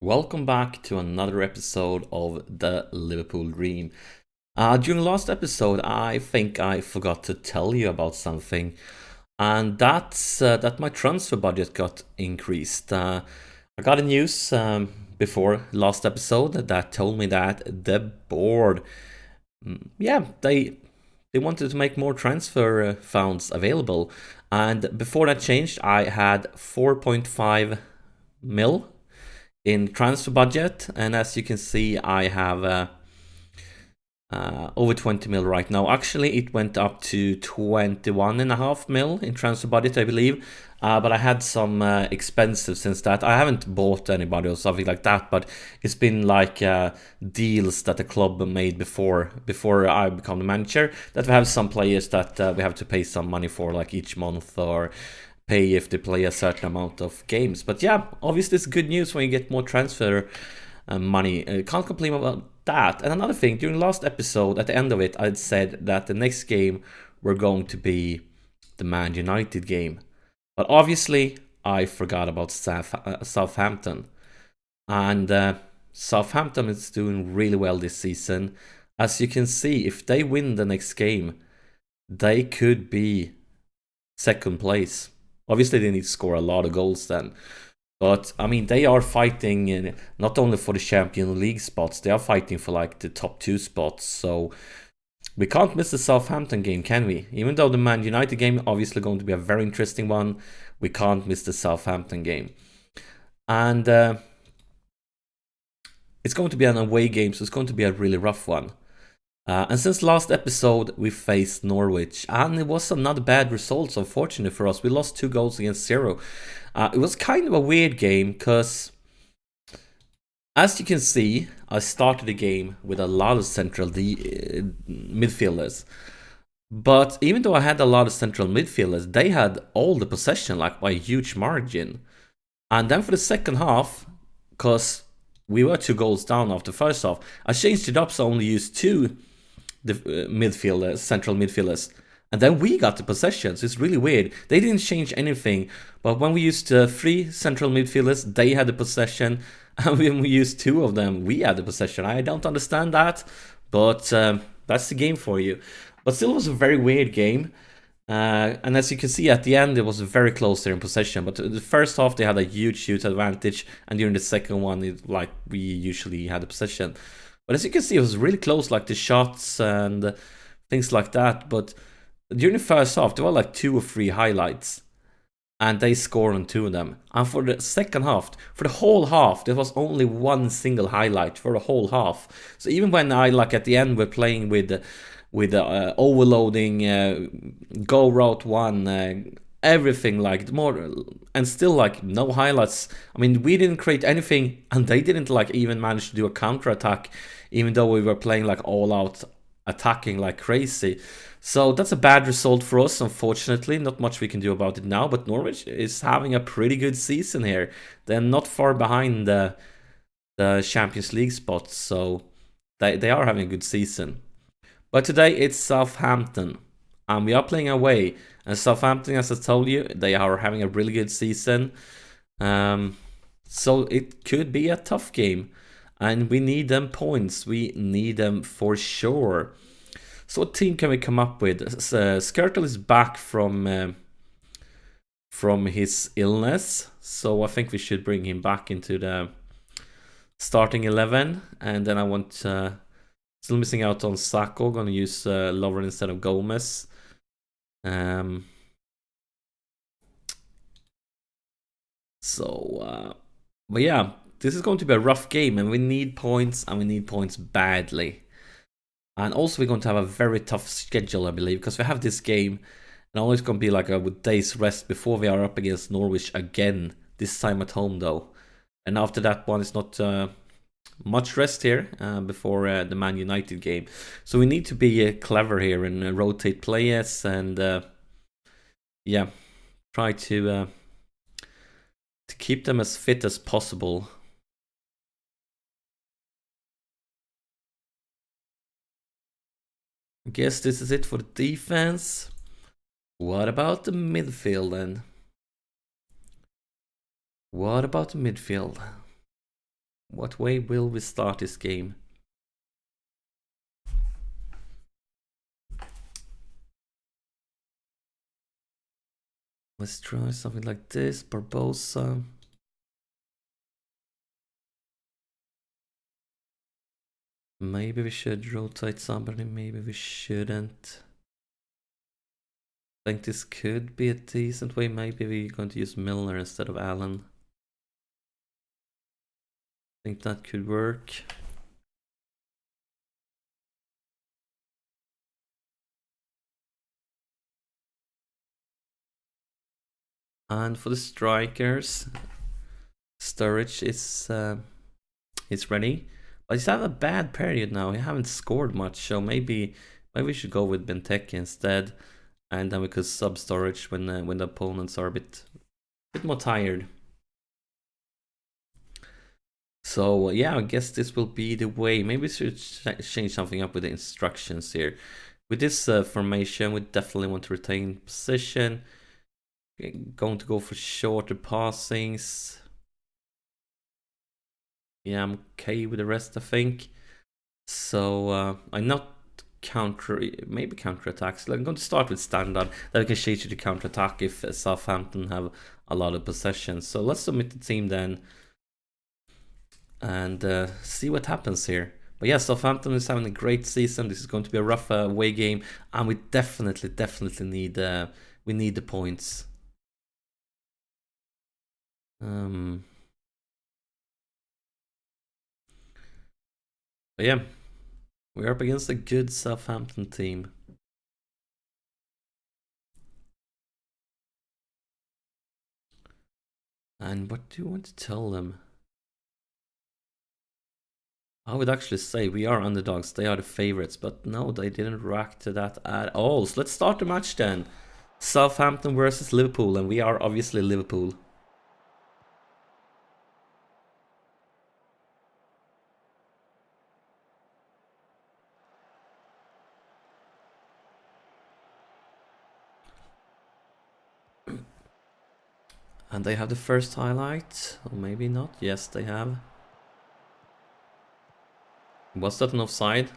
Welcome back to another episode of the Liverpool Dream. During the last episode, I think I forgot to tell you about something, and that's that my transfer budget got increased. I got a news before last episode that told me that the board, yeah, they wanted to make more transfer funds available, and before that changed, I had 4.5 mil in transfer budget, and as you can see, I have over 20 mil right now. Actually, it went up to 21.5 mil in transfer budget, I believe. But I had some expensive since that. I haven't bought anybody or something like that, but it's been like deals that the club made before I become the manager. That we have some players that we have to pay some money for, like each month, or pay if they play a certain amount of games. But yeah, obviously it's good news when you get more transfer money. Can't complain about that. And another thing, during the last episode, at the end of it, I'd said that the next game were going to be the Man United game. But obviously, I forgot about Southampton. And Southampton is doing really well this season. As you can see, if they win the next game, they could be second place. Obviously, they need to score a lot of goals then. But I mean, they are fighting not only for the Champions League spots, they are fighting for like the top two spots. So we can't miss the Southampton game, can we? Even though the Man United game obviously going to be a very interesting one, we can't miss the Southampton game. And it's going to be an away game, so it's going to be a really rough one. And since last episode, we faced Norwich, and it was another bad result, unfortunately for us. We lost 2 goals against 0. It was kind of a weird game, because as you can see, I started the game with a lot of central midfielders. But even though I had a lot of central midfielders, they had all the possession, like by a huge margin. And then for the second half, because we were 2 goals down after first half, I changed it up so I only used 2 the midfielders, central midfielders, and then we got the possessions. It's really weird. They didn't change anything, but when we used 3 central midfielders, they had the possession, and when we used 2 of them, we had the possession. I don't understand that, but that's the game for you. But still, it was a very weird game. And as you can see at the end, it was very close there in possession. But the first half, they had a huge advantage, and during the second one, like we usually had the possession. But as you can see, it was really close, like the shots and things like that. But during the first half, there were like 2 or 3 highlights, and they scored on 2 of them. And for the second half, for the whole half, there was only 1 single highlight for the whole half. So even when I, like at the end, were playing with overloading, go route 1, everything like more, and still like no highlights. I mean, we didn't create anything, and they didn't like even manage to do a counter attack, even though we were playing like all out attacking like crazy. So that's a bad result for us, unfortunately. Not much we can do about it now, but Norwich is having a pretty good season here. They're not far behind the Champions League spots, so they are having a good season. But today it's Southampton, and we are playing away. And Southampton, as I told you, they are having a really good season. So it could be a tough game, and we need them points. We need them for sure. So what team can we come up with? Skirtle is back from his illness, so I think we should bring him back into the starting 11. And then I want still missing out on Sacco. Gonna use Lovren instead of Gomez. But yeah, this is going to be a rough game, and we need points, and we need points badly. And also, we're going to have a very tough schedule, I believe, because we have this game, and only it's going to be like a day's rest before we are up against Norwich again. This time at home, though. And after that one, it's not much rest here before the Man United game. So we need to be clever here and rotate players, and yeah, try to keep them as fit as possible. I guess this is it for the defense. What about the midfield then? What about the midfield? What way will we start this game? Let's try something like this. Barbosa. Maybe we should rotate somebody, maybe we shouldn't. I think this could be a decent way. Maybe we're going to use Milner instead of Allen. I think that could work. And for the strikers, Sturridge is ready. But he's had a bad period now. He haven't scored much, so maybe we should go with Benteke instead, and then we could sub Sturridge when the opponents are a bit more tired. So yeah, I guess this will be the way. Maybe we should change something up with the instructions here. With this formation, we definitely want to retain position. Going to go for shorter passings. Yeah, I'm okay with the rest, I think. So I'm not maybe counter attacks. I'm going to start with standard. Then we can change it to counter attack if Southampton have a lot of possession. So let's submit the team then, and see what happens here. But yeah, Southampton is having a great season. This is going to be a rough away game, and we definitely need the points. But yeah, we're up against a good Southampton team. And what do you want to tell them? I would actually say we are underdogs. They are the favorites, but no, they didn't react to that at all. So let's start the match then. Southampton versus Liverpool, and we are obviously Liverpool. And they have the first highlight, or maybe not. Yes, they have. Was that an offside?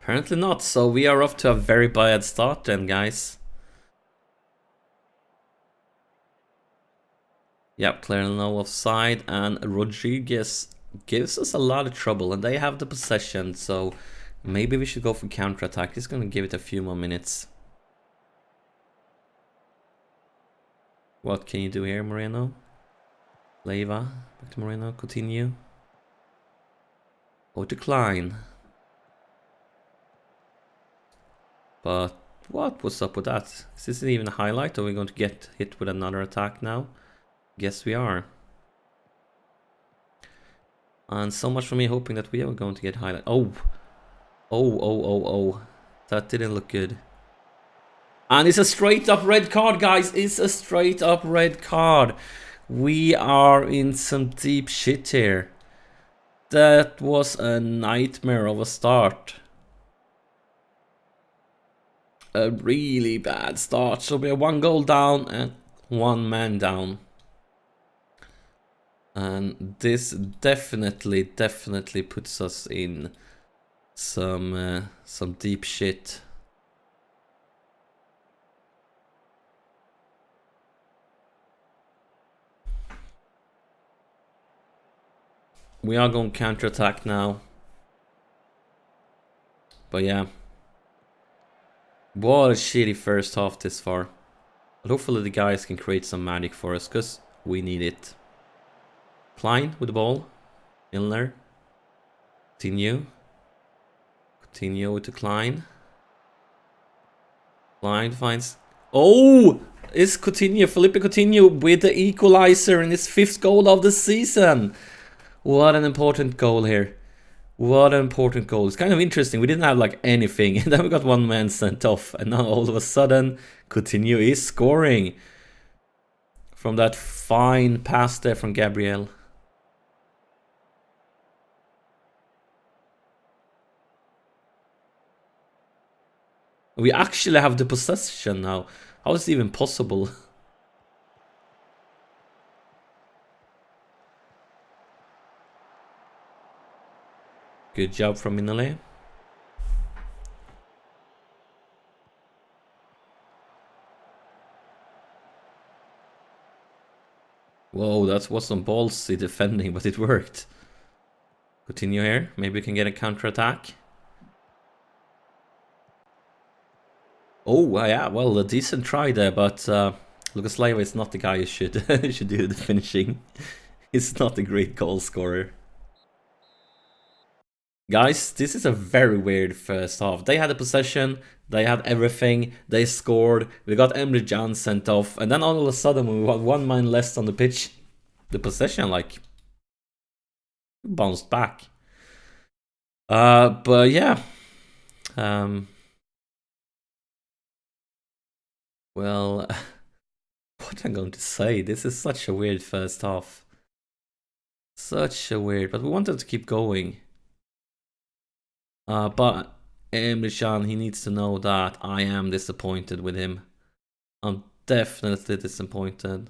Apparently not, so we are off to a very bad start then, guys. Yep, clearly no offside, and Rodriguez gives us a lot of trouble, and they have the possession, so maybe we should go for counter-attack. He's gonna give it a few more minutes. What can you do here, Moreno? Leiva, back to Moreno, continue. Or decline. But what's up with that? Is this even a highlight, or are we going to get hit with another attack now? Guess we are. And so much for me hoping that we are going to get highlight. Oh. That didn't look good. And it's a straight up red card, guys. It's a straight up red card. We are in some deep shit here. That was a nightmare of a start. A really bad start. So we are 1 goal down and 1 man down. And this definitely puts us in some deep shit. We are going counter-attack now. But yeah. What a shitty first half this far. But hopefully the guys can create some magic for us, because we need it. Klein with the ball. Milner. Continue. Continue with the Klein. Klein finds... Oh! It's Coutinho, Felipe Coutinho with the equalizer in his 5th goal of the season. What an important goal here. What an important goal. It's kind of interesting. We didn't have like anything. And then we got 1 man sent off. And now all of a sudden, Coutinho is scoring. From that fine pass there from Gabriel. We actually have the possession now. How is it even possible? Good job from Minale. Whoa, that was some ballsy defending, but it worked. Continue here. Maybe we can get a counter-attack. Oh, yeah, well, a decent try there, but Lucas Leiva is not the guy you should should do the finishing. He's not a great goal scorer. Guys, this is a very weird first half. They had the possession, they had everything, they scored, we got Emre Can sent off, and then all of a sudden when we had 1 man less on the pitch, the possession like bounced back. But yeah. Well, what I'm going to say, this is such a weird first half. Such a weird, but we wanted to keep going. But Emre Can, he needs to know that I am disappointed with him. I'm definitely disappointed.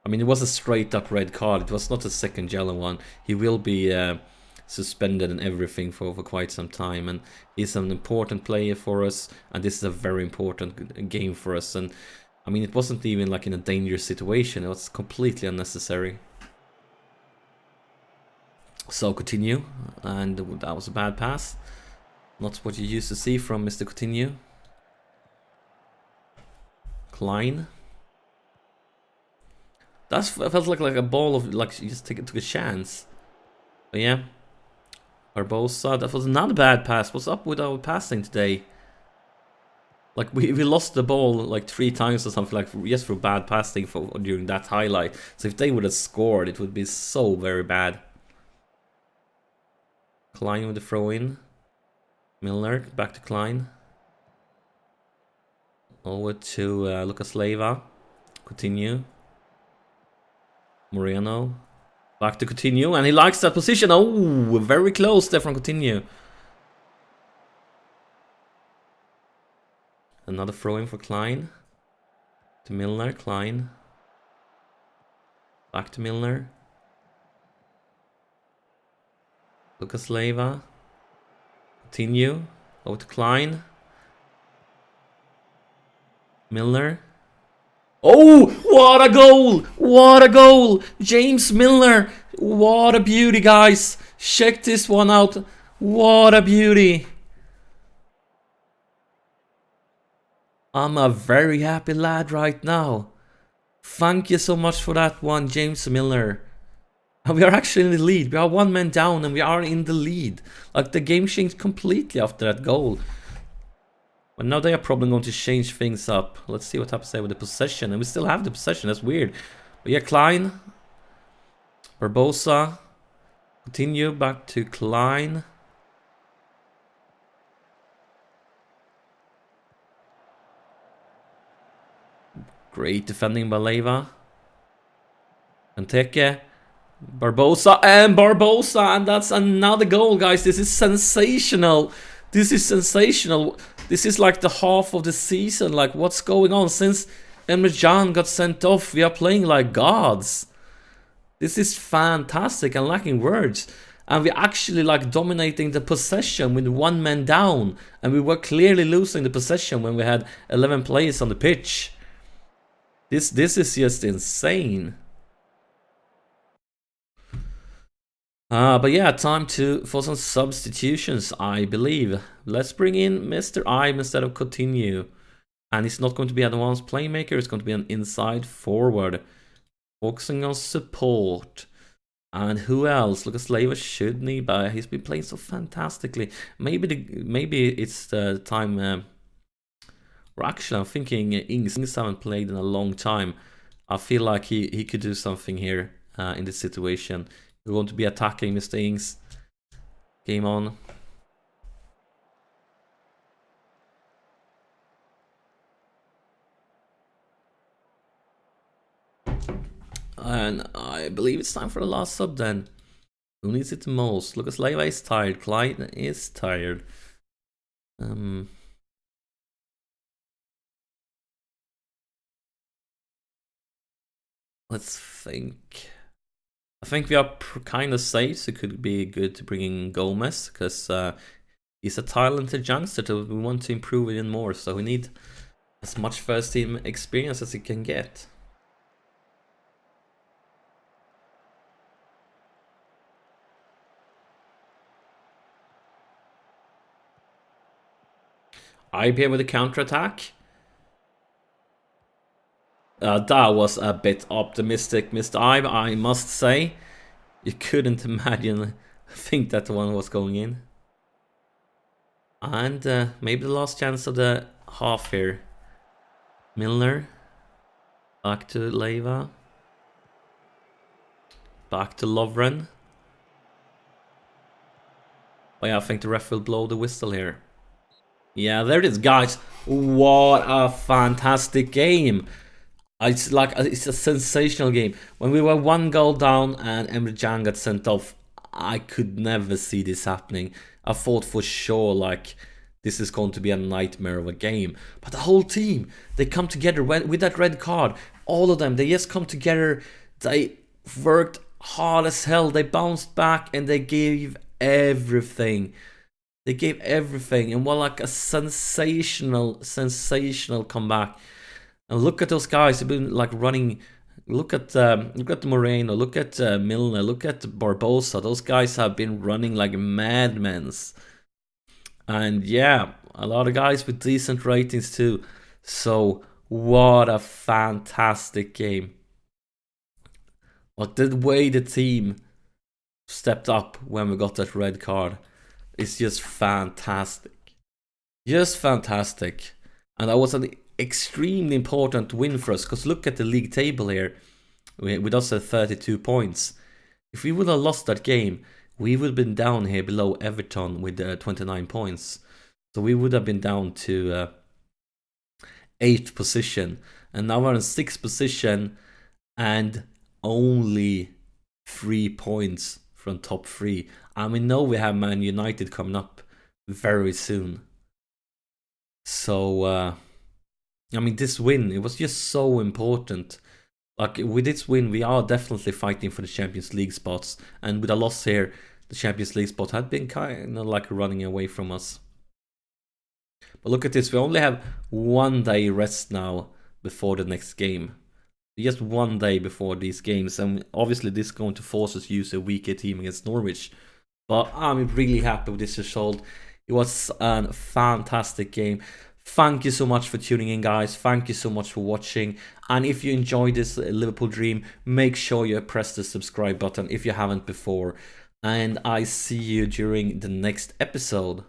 I mean, it was a straight up red card. It was not a second yellow one. He will be suspended and everything for quite some time. And he's an important player for us. And this is a very important game for us. And I mean, it wasn't even like in a dangerous situation. It was completely unnecessary. So Coutinho, and that was a bad pass. Not what you used to see from Mr. Coutinho. Klein. That felt like a ball of, like, you just took a chance. But yeah. Barbosa, that was not a bad pass. What's up with our passing today? Like, we lost the ball like 3 times or something, like, just for bad passing during that highlight. So if they would have scored, it would be so very bad. Klein with the throw in. Milner, back to Klein. Over to Lucas Leiva. Coutinho. Moreno. Back to Coutinho, and he likes that position. Oh, very close there from Coutinho. Another throw in for Klein. To Milner, Klein. Back to Milner. Lucas Leiva. Coutinho. Over to Klein. Milner. Oh, what a goal! What a goal! James Milner. What a beauty, guys. Check this one out. What a beauty. I'm a very happy lad right now. Thank you so much for that one, James Milner. And we are actually in the lead. We are 1 man down and we are in the lead. Like, the game changed completely after that goal. But now they are probably going to change things up. Let's see what happens there with the possession. And we still have the possession. That's weird. But yeah, Klein. Barbosa. Continue back to Klein. Great defending by Leiva. Benteke. Barbosa and Barbosa. And that's another goal, guys. This is sensational. This is sensational. This is like the half of the season. Like, what's going on? Since Emre Can got sent off, we are playing like gods. This is fantastic and lacking words. And we're actually like dominating the possession with 1 man down. And we were clearly losing the possession when we had 11 players on the pitch. This is just insane. But yeah, time for some substitutions, I believe. Let's bring in Mr. Ibe instead of Coutinho. And it's not going to be an advanced playmaker, it's going to be an inside forward. Focusing on support. And who else? Lucas Leiva should need, but he's been playing so fantastically. Maybe it's the time. Or actually, I'm thinking Ings haven't played in a long time. I feel like he could do something here in this situation. We're going to be attacking Mr. Ings. Game on. And I believe it's time for the last sub then. Who needs it the most? Lucas Leiva is tired. Klein is tired. Let's think. I think we are kind of safe, so it could be good to bring in Gomez, because he's a talented youngster, so we want to improve even more, so we need as much first team experience as he can get. IPA with a counter-attack. That was a bit optimistic, Mr. Ibe, I must say. You couldn't imagine, think that one was going in. And maybe the last chance of the half here. Milner. Back to Leiva. Back to Lovren. Oh yeah, I think the ref will blow the whistle here. Yeah, there it is, guys. What a fantastic game. It's a sensational game. When we were 1 goal down and Emre Can got sent off, I could never see this happening. I thought for sure, like, this is going to be a nightmare of a game. But the whole team, they come together with that red card. All of them, they just come together. They worked hard as hell. They bounced back and they gave everything. They gave everything. And what like a sensational comeback. And look at those guys. They've been like running. Look at Moreno. Look at Milner. Look at Barbosa. Those guys have been running like madmen. And yeah, a lot of guys with decent ratings too. So what a fantastic game. Like the way the team stepped up when we got that red card is just fantastic. Just fantastic. And that was an extremely important win for us, because look at the league table here. With us at 32 points. If we would have lost that game, we would have been down here below Everton with 29 points. So we would have been down to 8th position. And now we're in 6th position and only 3 points from top 3. And we know we have Man United coming up very soon. So, I mean, this win, it was just so important. Like, with this win, we are definitely fighting for the Champions League spots. And with a loss here, the Champions League spot had been kind of like running away from us. But look at this, we only have 1 day rest now before the next game. Just 1 day before these games. And obviously this is going to force us to use a weaker team against Norwich. But I'm really happy with this result. It was a fantastic game. Thank you so much for tuning in, guys. Thank you so much for watching. And if you enjoyed this Liverpool Dream, make sure you press the subscribe button if you haven't before. And I see you during the next episode.